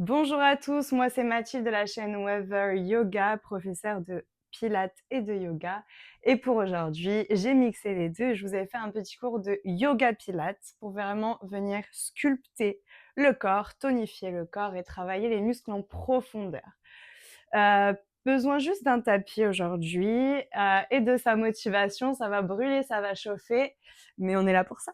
Bonjour à tous, moi c'est Mathilde de la chaîne Weather Yoga, professeure de pilates et de yoga. Et pour aujourd'hui, j'ai mixé les deux. Je vous ai fait un petit cours de yoga pilates pour vraiment venir sculpter le corps, tonifier le corps et travailler les muscles en profondeur. Euh, Besoin juste d'un tapis aujourd'hui et de sa motivation. Ça va brûler, ça va chauffer, mais on est là pour ça.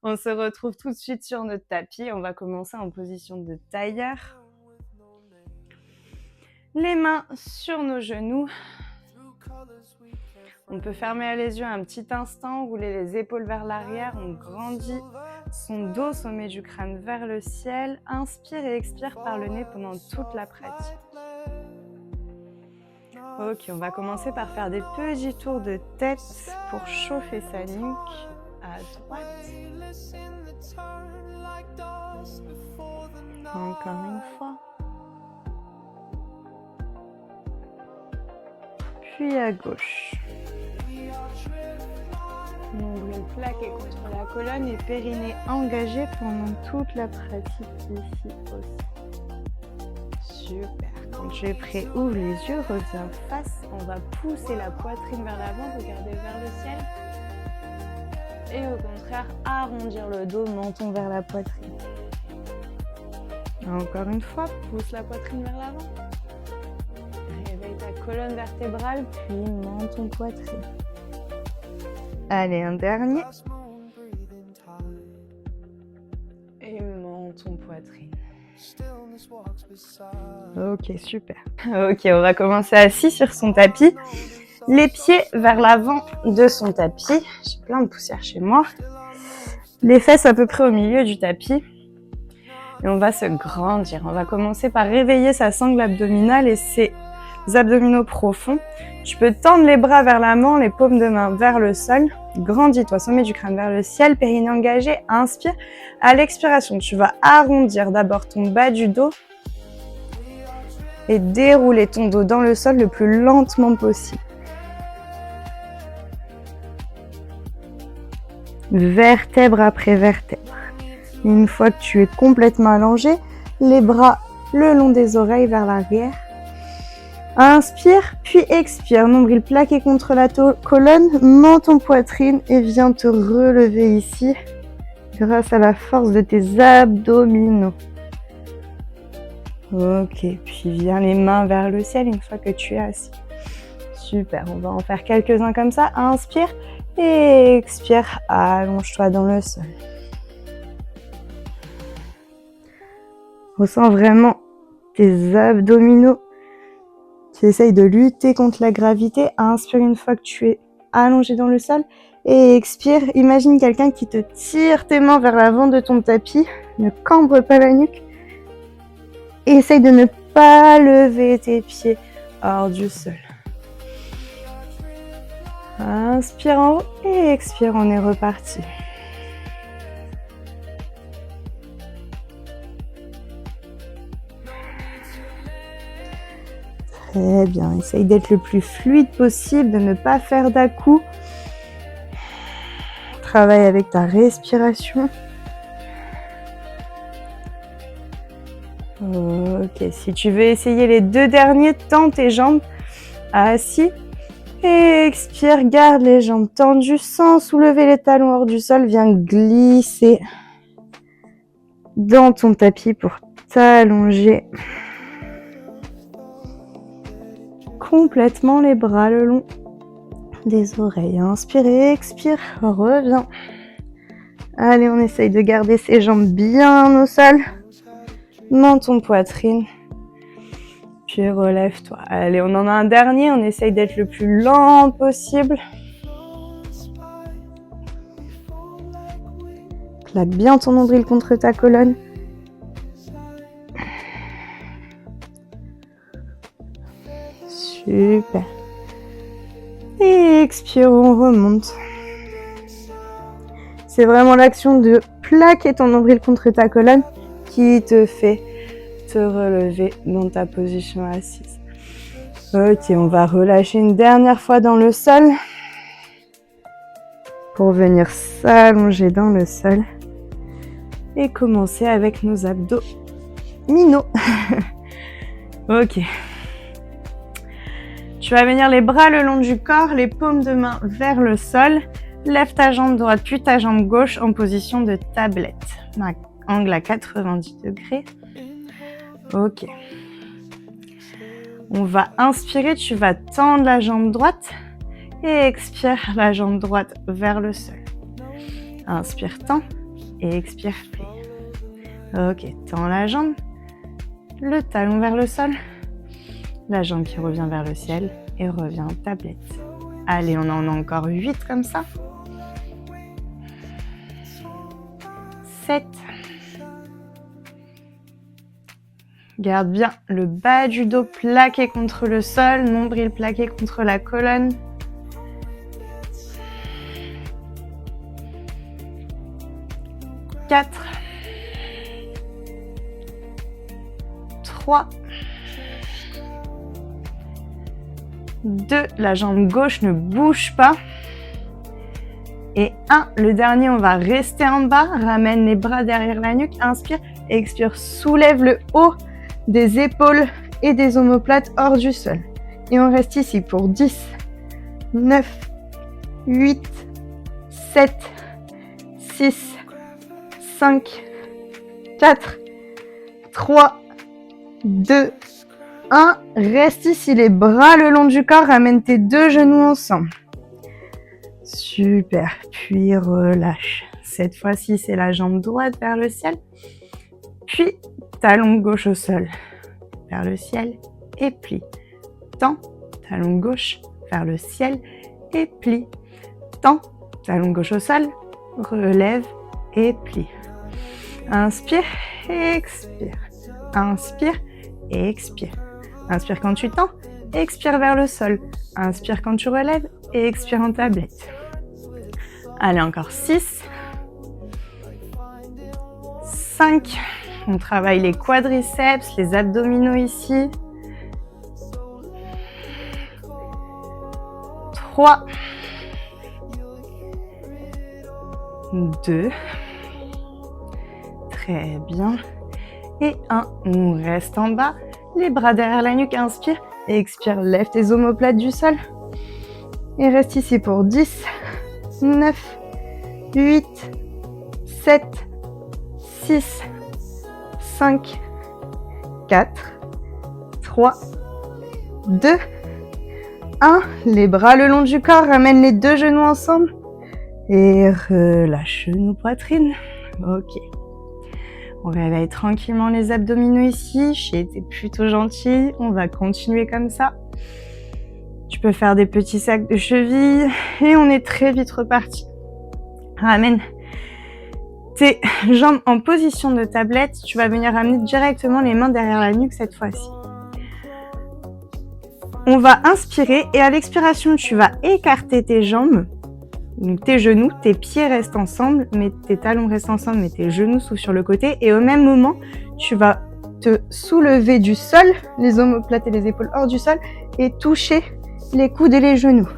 On se retrouve tout de suite sur notre tapis. On va commencer en position de tailleur. Les mains sur nos genoux. On peut fermer les yeux un petit instant, rouler les épaules vers l'arrière. On grandit son dos, sommet du crâne vers le ciel. Inspire et expire par le nez pendant toute la pratique. Ok, on va commencer par faire des petits tours de tête pour chauffer sa nuque. À droite. Encore une fois. Puis à gauche. Nombril plaqué contre la colonne et périnée engagé pendant toute la pratique ici aussi. Super. Quand tu es prêt, ouvre les yeux, reviens face. On va pousser la poitrine vers l'avant, regarder vers le ciel. Et au contraire, arrondir le dos, menton vers la poitrine. Encore une fois, pousse la poitrine vers l'avant. Réveille ta colonne vertébrale, puis menton poitrine. Allez, un dernier. Et menton poitrine. Ok, super. Ok, on va commencer assis sur son tapis. Les pieds vers l'avant de son tapis. J'ai plein de poussière chez moi. Les fesses à peu près au milieu du tapis. Et on va se grandir. On va commencer par réveiller sa sangle abdominale et ses abdominaux profonds. Tu peux tendre les bras vers l'avant, les paumes de main vers le sol. Grandis-toi, sommet du crâne vers le ciel, périnée engagé. Inspire. À l'expiration, tu vas arrondir d'abord ton bas du dos et dérouler ton dos dans le sol le plus lentement possible. Vertèbre après vertèbre. Une fois que tu es complètement allongé, les bras le long des oreilles vers l'arrière. Inspire, puis expire. Nombril plaqué contre la colonne, menton poitrine et viens te relever ici grâce à la force de tes abdominaux. Ok, puis viens les mains vers le ciel une fois que tu es assis. Super, on va en faire quelques-uns comme ça. Inspire et expire, allonge-toi dans le sol. Ressens vraiment tes abdominaux qui essayent de lutter contre la gravité. Inspire une fois que tu es allongé dans le sol et expire. Imagine quelqu'un qui te tire tes mains vers l'avant de ton tapis. Ne cambre pas la nuque. Et essaye de ne pas lever tes pieds hors du sol. Inspire en haut et expire, on est reparti. Très bien, essaye d'être le plus fluide possible, de ne pas faire d'à-coups. Travaille avec ta respiration. Ok, si tu veux essayer les deux derniers, tends tes jambes assis. Et expire, garde les jambes tendues sans soulever les talons hors du sol. Viens glisser dans ton tapis pour t'allonger complètement les bras le long des oreilles. Inspire et expire, reviens. Allez, on essaye de garder ses jambes bien au sol. Menton poitrine. Puis relève-toi. Allez, on en a un dernier. On essaye d'être le plus lent possible. Plaque bien ton nombril contre ta colonne. Super. Et expire, on remonte. C'est vraiment l'action de plaquer ton nombril contre ta colonne qui te fait te relever dans ta position assise. Ok, on va relâcher une dernière fois dans le sol pour venir s'allonger dans le sol et commencer avec nos abdominaux. Ok. Tu vas venir les bras le long du corps, les paumes de main vers le sol. Lève ta jambe droite puis ta jambe gauche en position de tablette. Angle à 90 degrés. Ok. On va inspirer, tu vas tendre la jambe droite et expire la jambe droite vers le sol. Inspire, tends et expire, plie. Ok, tends la jambe, le talon vers le sol, la jambe qui revient vers le ciel et revient en tablette. Allez, on en a encore 8 comme ça. 7. Garde bien le bas du dos plaqué contre le sol, nombril plaqué contre la colonne. 4. 3. 2. La jambe gauche ne bouge pas. Et 1. Le dernier, on va rester en bas. Ramène les bras derrière la nuque. Inspire. Expire. Soulève le haut des épaules et des omoplates hors du sol. Et on reste ici pour 10, 9, 8, 7, 6, 5, 4, 3, 2, 1. Reste ici, les bras le long du corps. Ramène tes deux genoux ensemble. Super. Puis relâche. Cette fois-ci, c'est la jambe droite vers le ciel. Puis talon gauche au sol, vers le ciel et plie. Tends, talon gauche vers le ciel et plie. Tends, talon gauche au sol, relève et plie. Inspire et expire. Inspire et expire. Inspire quand tu tends, expire vers le sol. Inspire quand tu relèves et expire en tablette. Allez, encore 6, 5. On travaille les quadriceps, les abdominaux ici. 3, 2, très bien. Et 1, on reste en bas, les bras derrière la nuque, inspire et expire. Lève tes omoplates du sol. Et reste ici pour 10, 9, 8, 7, 6, 5, 4, 3, 2, 1. Les bras le long du corps, ramène les deux genoux ensemble et relâche genou poitrine. Ok. On réveille tranquillement les abdominaux ici. J'ai été plutôt gentille. On va continuer comme ça. Tu peux faire des petits sacs de cheville et on est très vite reparti. Ramène tes jambes en position de tablette. Tu vas venir ramener directement les mains derrière la nuque cette fois-ci. On va inspirer et à l'expiration, tu vas écarter tes jambes. Donc tes genoux, tes pieds restent ensemble, mais tes talons restent ensemble, mais tes genoux sont sur le côté. Et au même moment, tu vas te soulever du sol, les omoplates et les épaules hors du sol, et toucher les coudes et les genoux.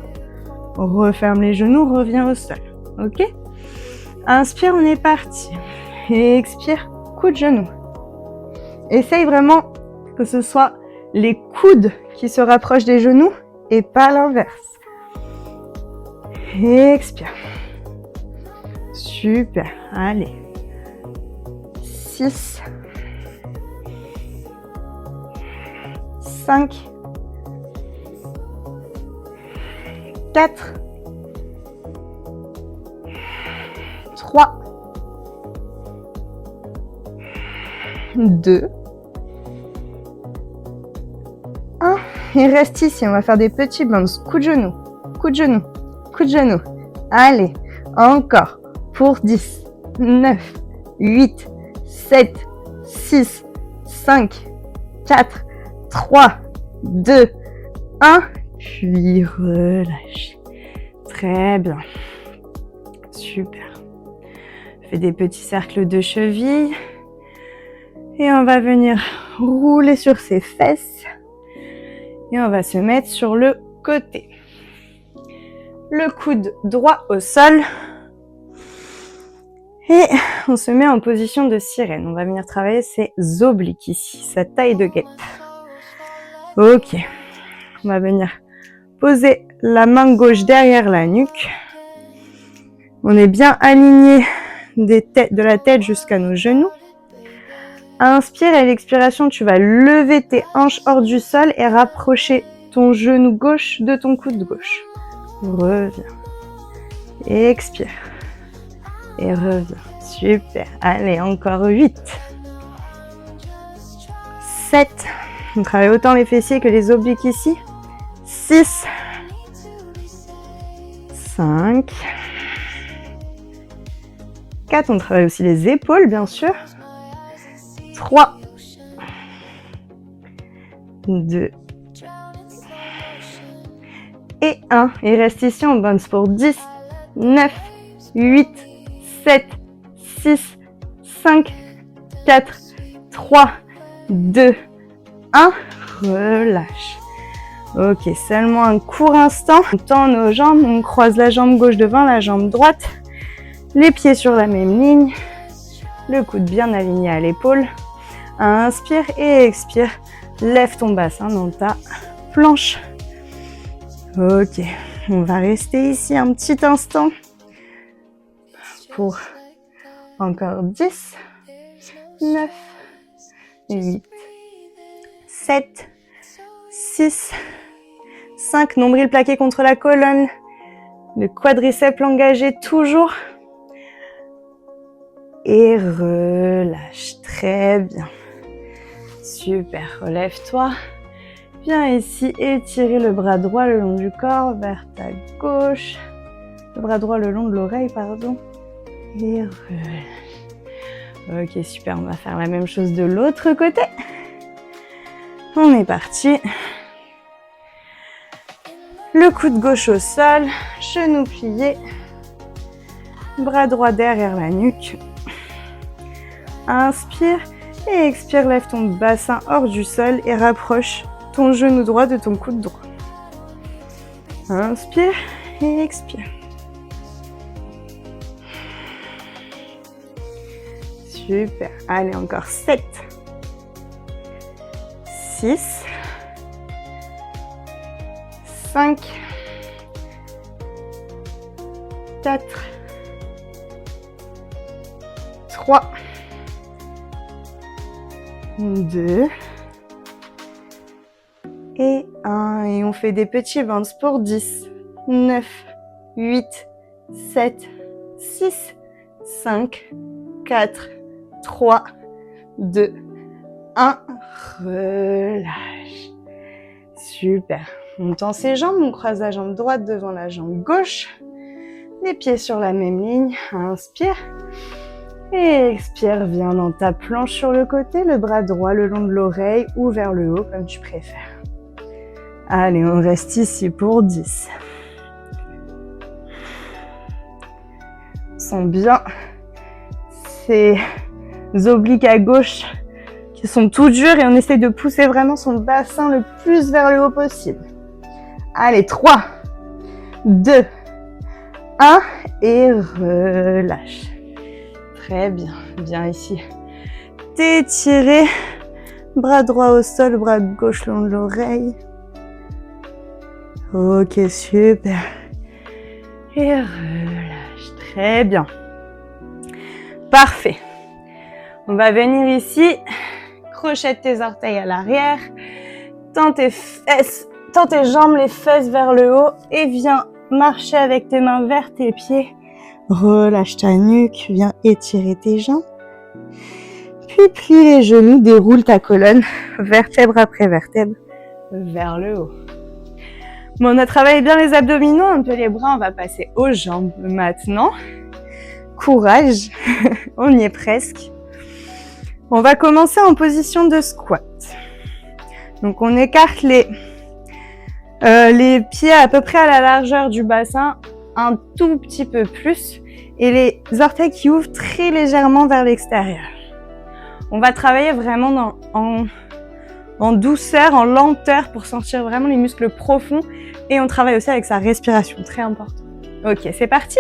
Referme les genoux, reviens au sol. Ok ? Inspire, on est parti. Et expire, coup de genou. Essaye vraiment que ce soit les coudes qui se rapprochent des genoux et pas l'inverse. Expire. Super. Allez. 6, 5, 4, 3, 2, 1. Et reste ici. On va faire des petits bounces. Coup de genou, coup de genou, coup de genou. Allez, encore pour 10, 9, 8, 7, 6, 5, 4, 3, 2, 1. Puis relâche. Très bien. Super. Fais des petits cercles de cheville. Et on va venir rouler sur ses fesses. Et on va se mettre sur le côté. Le coude droit au sol. Et on se met en position de sirène. On va venir travailler ses obliques ici, sa taille de guêpe. Ok. On va venir poser la main gauche derrière la nuque. On est bien aligné de la tête jusqu'à nos genoux. Inspire et à l'expiration, tu vas lever tes hanches hors du sol et rapprocher ton genou gauche de ton coude gauche. Reviens. Expire. Et reviens. Super. Allez, encore 8. 7. On travaille autant les fessiers que les obliques ici. 6. 5. 4. On travaille aussi les épaules, bien sûr. 3. 2. Et 1. Et reste ici, on bounce pour 10, 9, 8, 7, 6, 5, 4, 3, 2, 1. Relâche. Ok, seulement un court instant. On tend nos jambes, on croise la jambe gauche devant, la jambe droite. Les pieds sur la même ligne. Le coude bien aligné à l'épaule. Inspire et expire. Lève ton bassin dans ta planche. Ok, on va rester ici un petit instant pour encore 10, 9, 8, 7, 6, 5, nombril plaqué contre la colonne, le quadriceps engagé toujours. Et relâche, très bien. Super, relève-toi. Viens ici, étirer le bras droit le long du corps vers ta gauche. Le bras droit le long de l'oreille, pardon. Et relâche. Ok, super, on va faire la même chose de l'autre côté. On est parti. Le coude gauche au sol, genou plié. Bras droit derrière la nuque. Inspire et expire, lève ton bassin hors du sol et rapproche ton genou droit de ton coude droit. Inspire et expire. Super. Allez, encore 7, 6, 5, 4, 3, 2 et 1. Et on fait des petits bounces pour 10, 9, 8, 7, 6, 5, 4, 3, 2, 1. Relâche. Super. On tend ses jambes, on croise la jambe droite devant la jambe gauche. Les pieds sur la même ligne. Inspire. Et expire, viens dans ta planche sur le côté, le bras droit le long de l'oreille ou vers le haut comme tu préfères. Allez, on reste ici pour 10. On sent bien ces obliques à gauche qui sont tout durs et on essaye de pousser vraiment son bassin le plus vers le haut possible. Allez, 3, 2, 1 et relâche. Très bien, viens ici. T'étirer, bras droit au sol, bras gauche le long de l'oreille. Ok, super. Et relâche, très bien. Parfait. On va venir ici, crochette tes orteils à l'arrière, tends tes fesses, tends tes jambes, les fesses vers le haut et viens marcher avec tes mains vers tes pieds. Relâche ta nuque, viens étirer tes jambes. Puis plie les genoux, déroule ta colonne, vertèbre après vertèbre, vers le haut. Bon, on a travaillé bien les abdominaux, un peu les bras, on va passer aux jambes maintenant. Courage, on y est presque. On va commencer en position de squat. Donc on écarte les pieds à peu près à la largeur du bassin, un tout petit peu plus, et les orteils qui ouvrent très légèrement vers l'extérieur. On va travailler vraiment en douceur, en lenteur pour sentir vraiment les muscles profonds. Et on travaille aussi avec sa respiration, très important. Ok, c'est parti.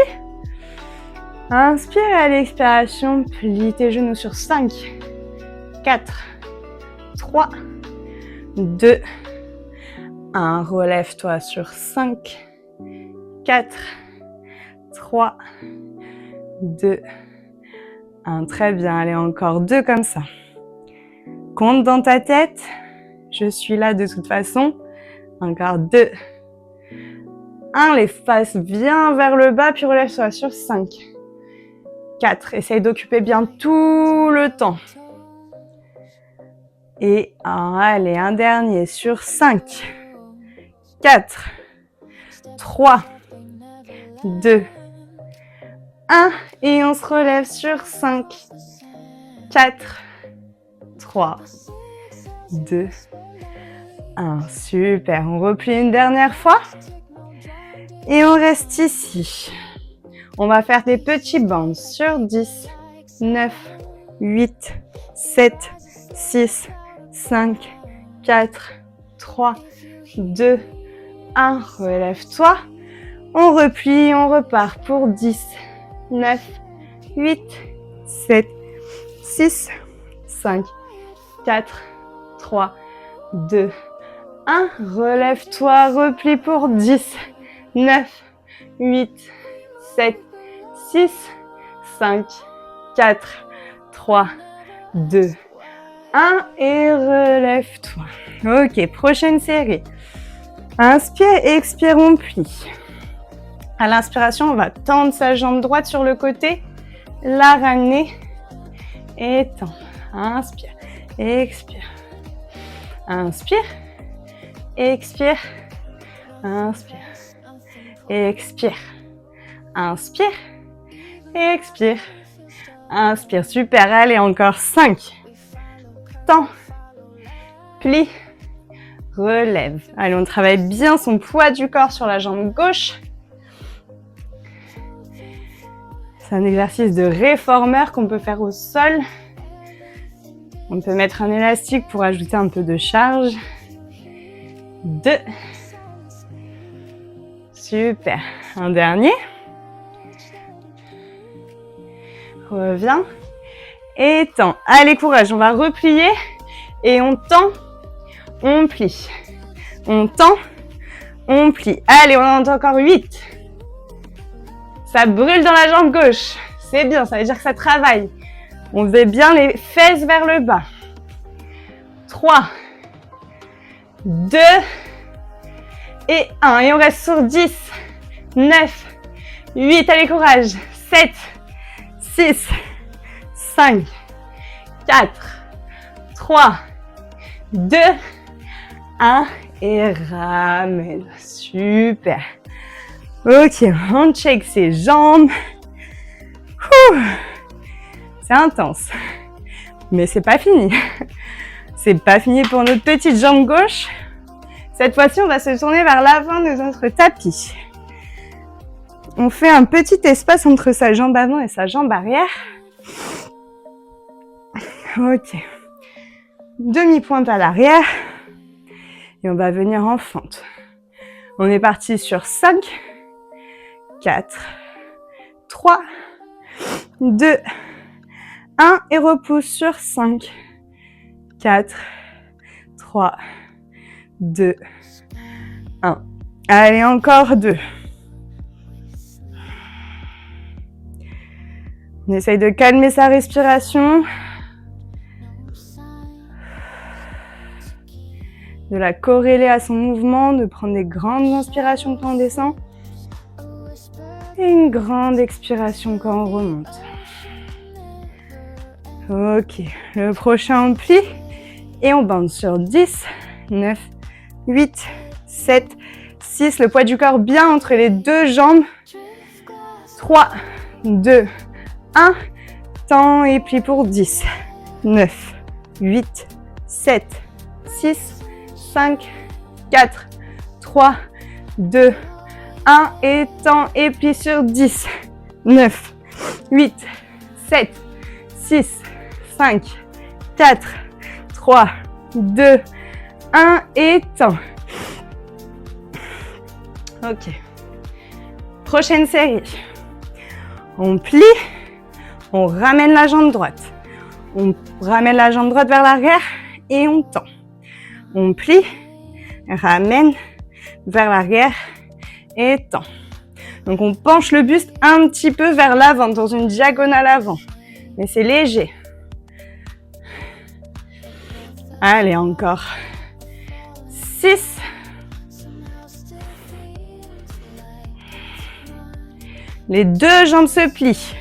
Inspire à l'expiration, plie tes genoux sur 5, 4, 3, 2, 1. Relève-toi sur 5, 4, 3, 2, 1. Très bien, allez, encore 2 comme ça. Compte dans ta tête. Je suis là de toute façon. Encore 2. 1. Les faces bien vers le bas, puis relève-toi sur 5. 4. Essaye d'occuper bien tout le temps. Et 1. Allez, un dernier sur 5. 4. 3. 2. 1. Et on se relève sur 5. 4. 3. 2. 1. Super. On replie une dernière fois. Et on reste ici. On va faire des petits bands sur 10, 9, 8, 7, 6, 5, 4, 3, 2, 1. Relève-toi. On replie, on repart pour 10, 9, 8, 7, 6, 5, 4, 3, 2, 1. Relève-toi, replie pour 10, 9, 8, 7, 6, 5, 4, 3, 2, 1 et relève-toi. Ok, prochaine série. Inspire, expire, on plie. À l'inspiration, on va tendre sa jambe droite sur le côté, la ramener et tendre. Inspire, expire. Inspire, expire, inspire, expire. Inspire, expire, inspire. Super, allez, encore 5. Tends, plie, relève. Allez, on travaille bien son poids du corps sur la jambe gauche. C'est un exercice de réformeur qu'on peut faire au sol. On peut mettre un élastique pour ajouter un peu de charge. 2. Super. Un dernier. Reviens. Et tends. Allez, courage. On va replier. Et on tend. On plie. On tend. On plie. Allez, on en a encore 8. Ça brûle dans la jambe gauche. C'est bien, ça veut dire que ça travaille. On fait bien les fesses vers le bas. 3, 2 et 1. Et on reste sur 10, 9, 8. Allez, courage. 7, 6, 5, 4, 3, 2, 1. Et ramène. Super. Ok, on check ses jambes. C'est intense. Mais c'est pas fini. C'est pas fini pour notre petite jambe gauche. Cette fois-ci, on va se tourner vers l'avant de notre tapis. On fait un petit espace entre sa jambe avant et sa jambe arrière. Ok. Demi-pointe à l'arrière. Et on va venir en fente. On est parti sur 5, 4, 3, 2, 1 et repousse sur 5, 4, 3, 2, 1. Allez, encore 2. On essaye de calmer sa respiration, de la corréler à son mouvement, de prendre des grandes inspirations quand on descend et une grande expiration quand on remonte. Ok, le prochain on plie et on bande sur 10, 9, 8, 7, 6. Le poids du corps bien entre les deux jambes. 3, 2, 1. Tends et plie pour 10, 9, 8, 7, 6, 5, 4, 3, 2, 1. Et tends et plie sur 10, 9, 8, 7, 6, 5, 4, 3, 2, 1, étends. Ok. Prochaine série. On plie, on ramène la jambe droite. On ramène la jambe droite vers l'arrière et on tend. On plie, ramène vers l'arrière et tend. Donc on penche le buste un petit peu vers l'avant, dans une diagonale avant. Mais c'est léger. Allez, encore. 6. Les deux jambes se plient.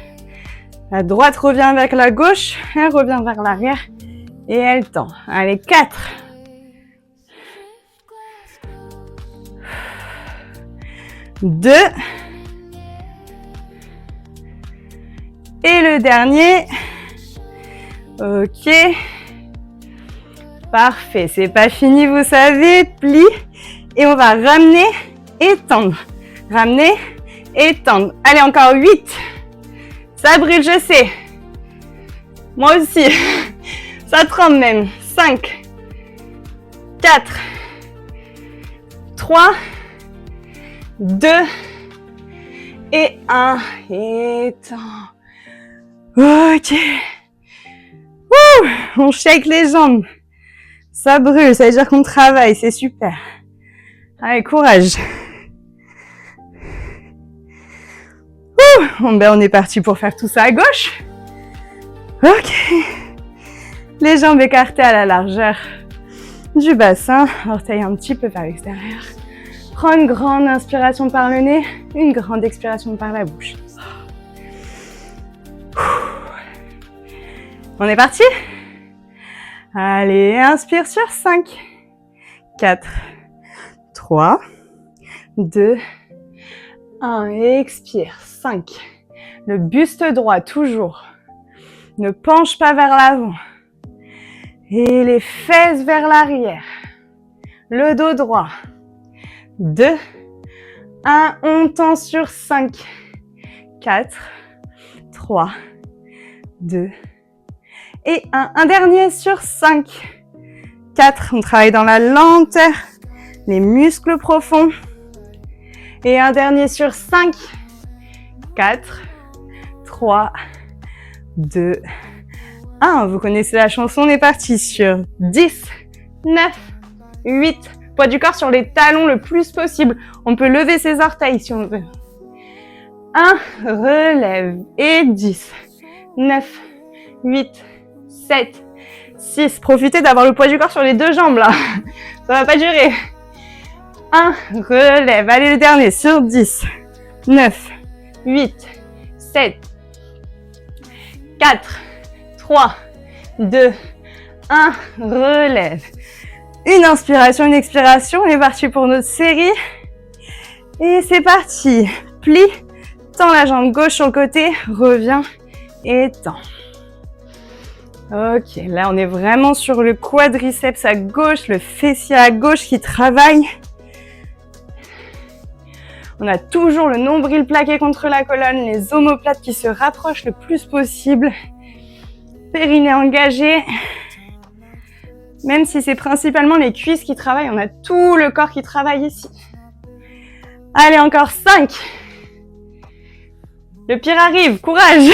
La droite revient avec la gauche, elle revient vers l'arrière et elle tend. Allez, 4. 2. Et le dernier. Ok. Parfait, c'est pas fini, vous savez. Plie. Et on va ramener et tendre. Ramener et tendre. Allez, encore 8. Ça brûle, je sais. Moi aussi. Ça tremble même. 5. 4. 3. 2. Et 1. Et tend. Ok. Ouh, on shake les jambes. Ça brûle, ça veut dire qu'on travaille, c'est super. Allez, courage. Ouh, bon, ben on est parti pour faire tout ça à gauche. Ok. Les jambes écartées à la largeur du bassin, orteils un petit peu vers l'extérieur. Prends une grande inspiration par le nez, une grande expiration par la bouche. On est parti? Allez, inspire sur 5, 4, 3, 2, 1. Expire, 5. Le buste droit, toujours. Ne penche pas vers l'avant. Et les fesses vers l'arrière. Le dos droit. 2, 1. On tend sur 5, 4, 3, 2, et 1. Un dernier sur 5, 4. On travaille dans la lenteur, les muscles profonds. Et un dernier sur 5, 4, 3, 2, 1. Vous connaissez la chanson, on est parti sur 10, 9, 8. Poids du corps sur les talons le plus possible. On peut lever ses orteils si on veut. 1, relève. Et 10, 9, 8, 7, 6. Profitez d'avoir le poids du corps sur les deux jambes là. Ça va pas durer. 1, relève. Allez, le dernier sur 10, 9, 8, 7, 4, 3, 2, 1. Relève. Une inspiration, une expiration. On est parti pour notre série. Et c'est parti. Plie. Tends la jambe gauche sur le côté. Reviens et tends. Ok, là on est vraiment sur le quadriceps à gauche, le fessier à gauche qui travaille. On a toujours le nombril plaqué contre la colonne, les omoplates qui se rapprochent le plus possible. Périnée engagé. Même si c'est principalement les cuisses qui travaillent, on a tout le corps qui travaille ici. Allez, encore 5. Le pire arrive, courage.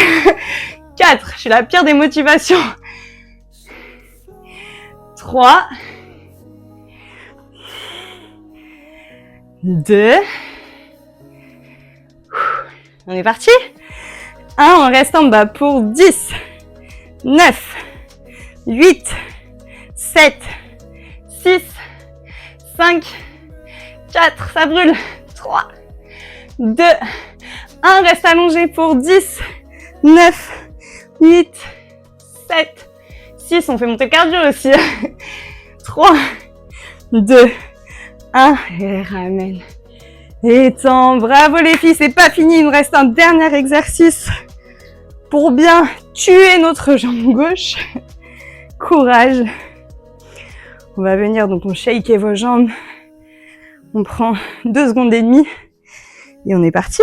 4, je suis la pire des motivations. 3, 2, on est parti. 1, on reste en bas pour 10, 9, 8, 7, 6, 5, 4, ça brûle, 3, 2, 1, reste allongé pour 10, 9, 8, 7, 6, on fait monter le cardio aussi. 3, 2, 1, et ramène. Étends, bravo les filles, c'est pas fini, il nous reste un dernier exercice pour bien tuer notre jambe gauche. Courage. On va venir, donc on shake vos jambes. On prend 2 secondes et demie et on est parti.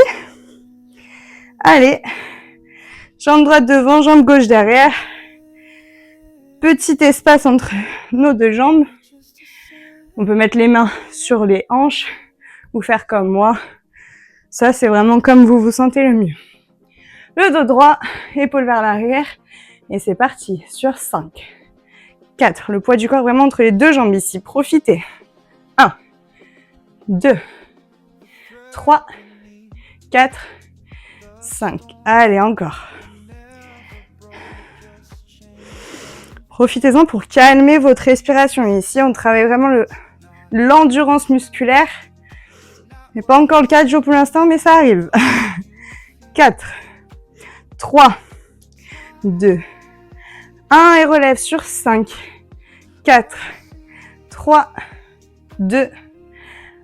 Allez, jambe droite devant, jambe gauche derrière. Petit espace entre nos deux jambes. On peut mettre les mains sur les hanches ou faire comme moi. Ça, c'est vraiment comme vous vous sentez le mieux. Le dos droit, épaule vers l'arrière. Et c'est parti sur 5, 4. Le poids du corps vraiment entre les deux jambes ici. Profitez. 1, 2, 3, 4, 5. Allez, encore. Profitez-en pour calmer votre respiration. Ici, on travaille vraiment l'endurance musculaire. Ce n'est pas encore le 4 jours pour l'instant, mais ça arrive. 4, 3, 2, 1 et relève sur 5, 4, 3, 2,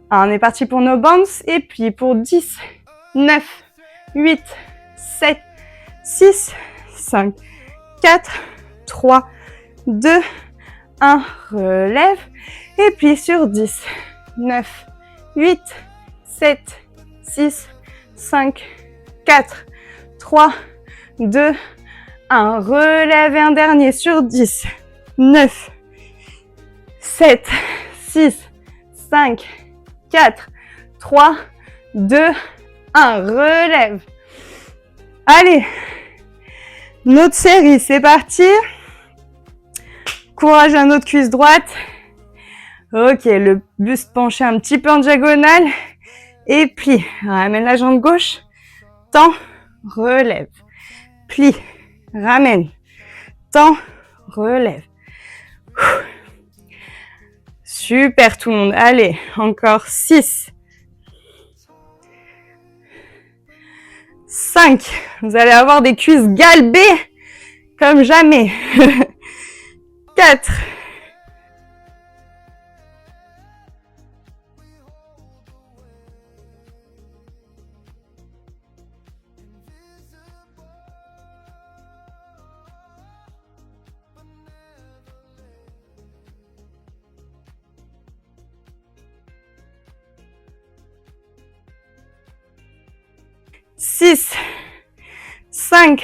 1. On est parti pour nos bounces et puis pour 10, 9, 8, 7, 6, 5, 4, 3, 2, 1. Relève et puis sur 10, 9, 8, 7, 6, 5, 4, 3, 2, 1. Relève et un dernier sur 10, 9, 7, 6, 5, 4, 3, 2, 1. Relève. Allez, notre série, c'est parti. Courage à notre cuisse droite. Ok, le buste penché un petit peu en diagonale. Et plie. Ramène la jambe gauche. Tends, relève. Plie, ramène. Tends, relève. Super tout le monde. Allez, encore 6. 5. Vous allez avoir des cuisses galbées comme jamais. 4. 6, 5,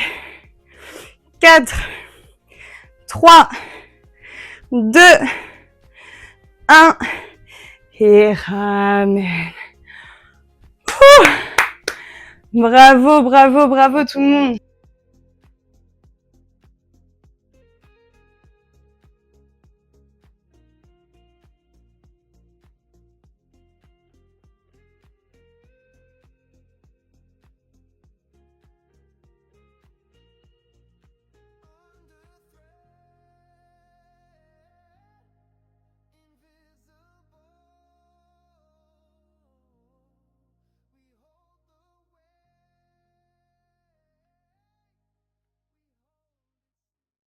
4, 3, 2, 1 et ramène. Bravo, bravo, bravo tout le monde.